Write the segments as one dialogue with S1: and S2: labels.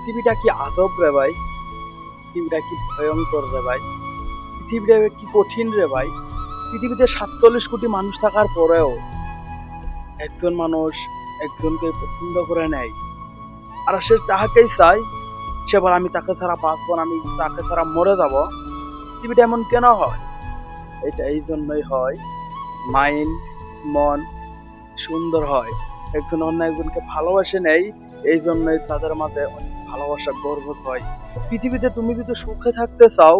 S1: পৃথিবীটা কি আজব রে ভাই, পৃথিবীটা কি ভয়ঙ্কর রে ভাই, পৃথিবীটা কি কঠিন রে ভাই। পৃথিবীতে 47 কোটি মানুষ থাকার পরেও একজন মানুষ একজনকে পছন্দ করে নেয়, আর সে তাহাকেই চায়, সে বলে আমি তাকে ছাড়া বাঁচবো না, আমি তাকে ছাড়া মরে যাব। পৃথিবীটা এমন কেন হয়? এটা এই জন্যই হয়, মাইন্ড, মন সুন্দর হয়, একজন অন্য একজনকে ভালোবাসে নেই, এই জন্যই তাদের মাঝে অনেক ভালোবাসা গর্ব হয়। পৃথিবীতে তুমি যদি সুখে থাকতে চাও,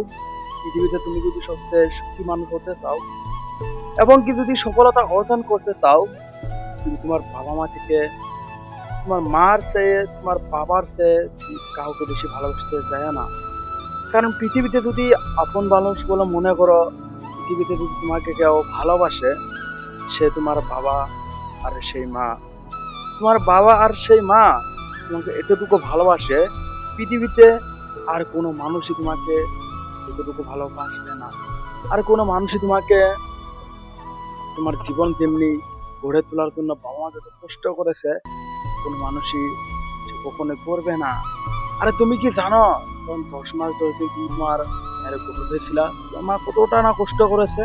S1: পৃথিবীতে তুমি যদি সবচেয়ে সুখী মানুষ হতে চাও, এবং কি যদি সফলতা অর্জন করতে চাও, তুমি তোমার বাবা মা থেকে, তোমার মার চেয়ে, তোমার বাবার চেয়ে কাউকে বেশি ভালোবাসতে চায় না। কারণ পৃথিবীতে যদি আপন মানুষ বলে মনে করো, পৃথিবীতে যদি তোমাকে কেউ ভালোবাসে, সে তোমার বাবা আর সেই মা। তোমার বাবা আর সেই মা তোমাকে এতটুকু ভালোবাসে, পৃথিবীতে আর কোনো মানুষই তোমাকে এতটুকু ভালোবাসবে না। আর কোনো মানুষই তোমাকে, তোমার জীবন যেমনি গড়ে তোলার জন্য বাবা মা যত কষ্ট করেছে, কোনো মানুষই সে কখনো করবে না। আরে তুমি কি জানো, তখন 10 মাস 10 দিন তুমি তোমার গর্ভে ছিলা, তোমার মা কতটা না কষ্ট করেছে,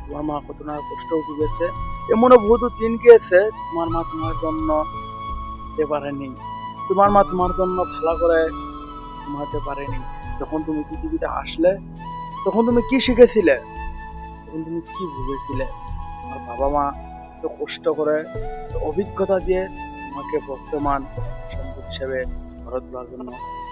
S1: তোমার মা কত না কষ্ট ভুগেছে। এমনও বহুত দিন গিয়েছে তোমার মা তোমার জন্য দিতে পারেনি, তোমার মা তোমার জন্য ভালো করে ঘুমাতে পারেনি। যখন তুমি পৃথিবীতে আসলে, তখন তুমি কি শিখেছিলে, তখন তুমি কি বুঝেছিলে? তোমার বাবা মা তো কষ্ট করে, তো অভিজ্ঞতা দিয়ে তোমাকে বর্তমান সম্পদ হিসেবে গড়ে তোলার জন্য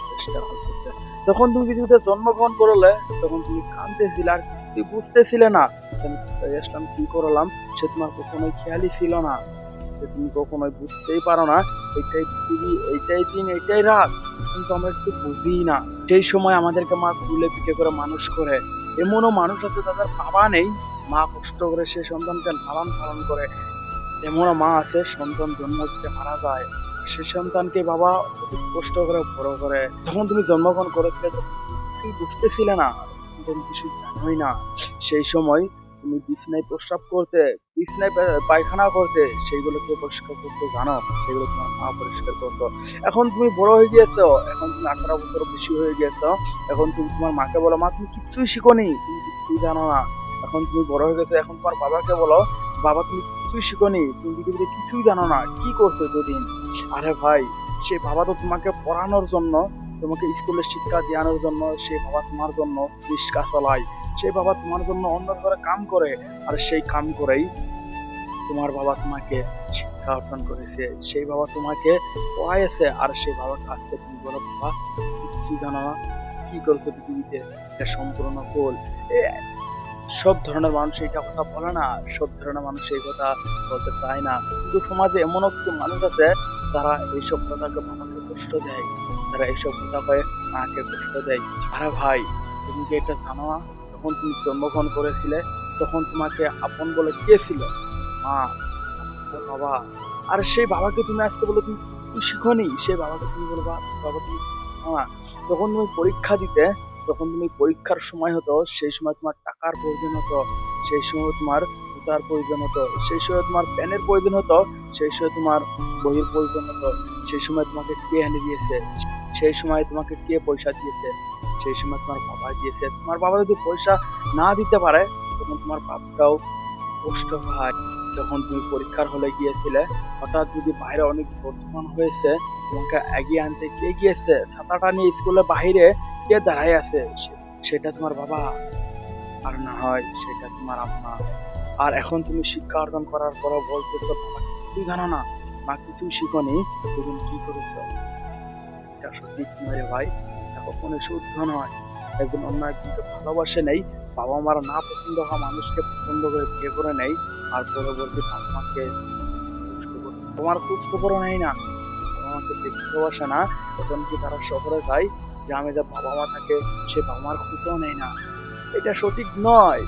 S1: চেষ্টা করতেছে। যখন তুমি পৃথিবীতে জন্মগ্রহণ করলে, তখন তুমি কাঁদতেছিলে আর তুই বুঝতেছিলে না আমি কোথায় আসলাম, কি করলাম, সে তোমার কখনোই খেয়ালই ছিল না, যে তুমি কখনোই বুঝতেই পারো না এইটাই পৃথিবী, এইটাই দিন, এইটাই রাত। কিন্তু আমরা একটু বুঝি না। সেই সময় আমাদেরকে মা তুলে পিঠে করে মানুষ করে। এমনও মানুষ আছে যাদের বাবা নেই, মা কষ্ট করে সে সন্তানকে লালন পালন করে। এমনও মা আছে সন্তান জন্ম দিতে মারা যায়, সে সন্তানকে বাবা অধিক কষ্ট করে বড় করে। যখন তুমি জন্মগ্রহণ করেছিলে, তখন তুমি কিছুই বুঝতেছিলে না, তুমি কিছু জানোই না। সেই সময় তুমি বিছনায় প্রস্রাব করতে, বিছনায় পায়খানা করতে, সেইগুলোকে পরিষ্কার করতে জানো, সেগুলো তোমার মা পরিষ্কার করতো। এখন তুমি বড় হয়ে গিয়েছো, এখন তুমি 18 বছর বেশি হয়ে গেছো, এখন তুমি তোমার মাকে বলো মা তুমি কিচ্ছুই শিখোনি, তুমি কিচ্ছুই জানো না। এখন তুমি বড় হয়ে গেছো, এখন তোমার বাবাকে বলো বাবা তুমি কিছুই শিখোনি, তুমি পৃথিবীতে কিছুই জানো না, কি করছো এতদিন। আরে ভাই, সে বাবা তো তোমাকে পড়ানোর জন্য, তোমাকে স্কুলে শিক্ষা দেওয়ানোর জন্য, সে বাবা তোমার জন্য রিক্সা চালায়, সেই বাবা তোমার জন্য অন্য ঘরে কাম করে, আর সেই কাম করেই তোমার বাবা তোমাকে শিক্ষা অর্জন করেছে, সেই বাবা তোমাকে পড়াইছে। আর সেই বাবার কাছকে তুমি বলো বাবা কিছু জানো না, কি করছো পৃথিবীতে, এটা সম্পূর্ণ ভুল। সব ধরনের মানুষ এটা কথা বলে না, সব ধরনের মানুষ এই কথা বলতে চায় না, কিন্তু সমাজে এমনও কিছু মানুষ আছে যারা এইসব কথাকে বাবাকে কষ্ট দেয়, তারা এইসব কথাকে মাকে কষ্ট দেয়। আরে ভাই, তুমি কি এটা জানো না, যখন তুমি জন্মগ্রহণ করেছিলে, তখন তোমাকে আপন বলে কে ছিল? মা, বাবা। আর সেই বাবাকে তুমি আজকে বলো তুমি তুমি শিখোনি, সেই বাবাকে তুমি বলবা বাবা তুমি জানো না। যখন তুমি পরীক্ষা দিতে, যখন তুমি পরীক্ষার সময় হতো, সেই সময় তোমার টাকার প্রয়োজন হতো, সেই সময় তোমার জুতার প্রয়োজন হতো, সেই সময় তোমার প্যানের প্রয়োজন হতো, সেই সময় তোমার বইয়ের প্রয়োজন হতো, সেই সময় তোমাকে কে এনে দিয়েছে, সেই সময় তোমাকে কে পয়সা দিয়েছে, সেই সময় তোমার বাবা দিয়েছে। তোমার বাবা যদি পয়সা না দিতে পারে, তখন তোমার বাপটাও কষ্ট পায়। যখন তুমি পরীক্ষার হলে গিয়েছিলে, হঠাৎ যদি বাইরে অনেক ঝড় তুফান হয়েছে, তোমাকে এগিয়ে আনতে কে গিয়েছে, ছাতাটা নিয়ে স্কুলের বাইরে কে দাঁড়ায় আছে, সেটা তোমার বাবা, আর না হয় সেটা তোমার আম্মা। আর এখন তুমি শিক্ষা অর্জন করার পরও বলতেছো বাবা কিছুই জানো না, মা কিছুই শিখোনি, তুমি কি করেছো? এটা সঠিক নয় রে ভাই, এটা কখনোই শুদ্ধ নয়। একজন অন্য একজনকে ভালোবাসে নেই, বাবা মারা না পছন্দ হওয়া মানুষকে পছন্দ করে বিয়ে করে নেই, আর পরবর্তী বাবা মাকে খোঁজ খবর, তোমার খোঁজ খবরও নেই না, বাবা মাকে দেখতেও আসে না। তখন কি তারা শহরে যায়, গ্রামে যা বাবা মা থাকে সে বাবা মার খোঁজও নেয় না। এটা সঠিক নয়,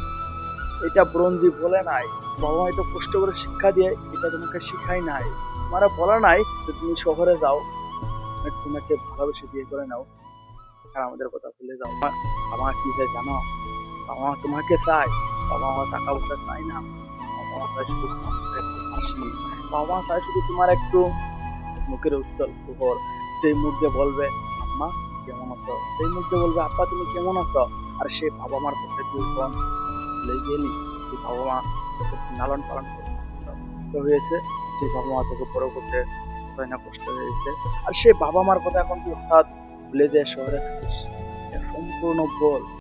S1: এটা ব্রঞ্জি বলে নাই। বাবা মা এত কষ্ট করে শিক্ষা দিয়ে এটা তোমাকে শিখাই নাই, তোমারা বলা নাই যে তুমি শহরে যাও, তোমাকে ভালোবেসে বিয়ে করে নাও, আর আমাদের কথা ভুলে যাও। বাবা মা কি চায় জানো? বাবা মা তোমাকে চায়, বাবা মা টাকা পয়সা চায় না, বাবা মা চায় শুধু তোমার একটু হাসি, বাবা মা চায় শুধু তোমার একটু মুখের উজ্জ্বল খবর, যেই মুখ দিয়ে বলবে আম্মা কেমন আছো, যেই মুখ দিয়ে বলবে আব্বা তুমি কেমন আছো। আর সে বাবা মার কথা তুই যখন ভুলে গেলি, যে বাবা মা তোকে লালন পালন করতে হয়েছে, যে বাবা মা তোকে বড় করতে কতই না কষ্ট হয়েছে, আর সে বাবা মার কথা এখন তুই হঠাৎ ভুলে যায় শহরে থাকিস, এটা সম্পূর্ণ ভুল।